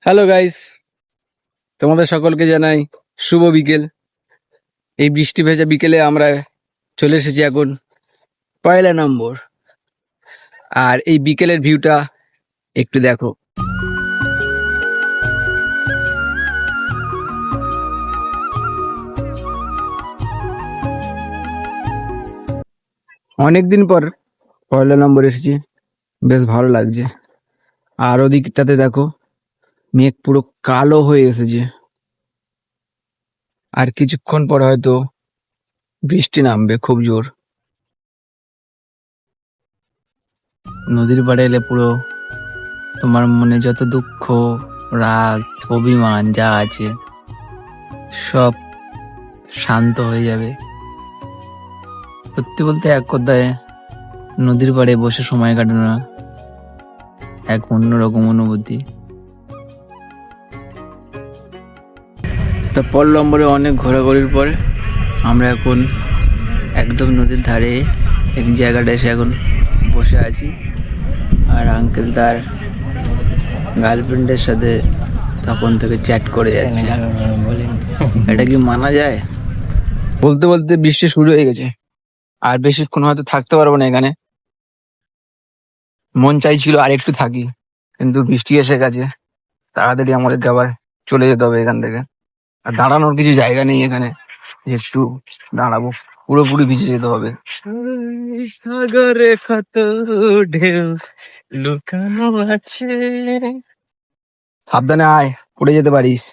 Hello guys, তোমাদের সকলকে জানাই শুভ বিকেল। এই বৃষ্টি ভেজা বিকেলে আমরা চলে এসেছি এখন 1 নম্বর। আর এই বিকেলের ভিউটা একটু দেখো। অনেকদিন পর 1 নম্বর এসেছি, বেশ ভালো লাগছে। আর ওদিকটাতে দেখো, মেঘ পুরো কালো হয়ে এসেছে। আর কিছুক্ষণ পর হয়তো বৃষ্টি নামবে খুব জোর। নদীর পাড়ে এলে পুরো তোমার মনে যত দুঃখ, রাগ, অভিমান যা আছে সব শান্ত হয়ে যাবে। সত্যি বলতে এক কথায় নদীর পাড়ে বসে সময় কাটানো এক অন্যরকম অনুভূতি। তা 1 নম্বরে অনেক ঘোরাঘুরির পর আমরা এখন একদম নদীর ধারে এক জায়গাটা এসে এখন বসে আছি। আর আঙ্কেল তার গার্লফ্রেন্ডের সাথে তখন থেকে চ্যাট করে যাচ্ছে। এটা কি মানা যায়? বলতে বলতে বৃষ্টি শুরু হয়ে গেছে, আর বেশিক্ষণ হয়তো থাকতে পারবো না এখানে। মন চাইছিল আর একটু থাকি, কিন্তু বৃষ্টি এসে গেছে। তাড়াতাড়ি আমাদেরকে আবার চলে যেতে হবে এখান থেকে। আর দাঁড়ানোর কিছু জায়গা নেই এখানে যে একটু দাঁড়াবো, পুরোপুরি ভিজে যেতে হবে। সাগরে কত ঢেউ লুকানো আছে, সাবধানে আয়, পড়ে যেতে পারিস।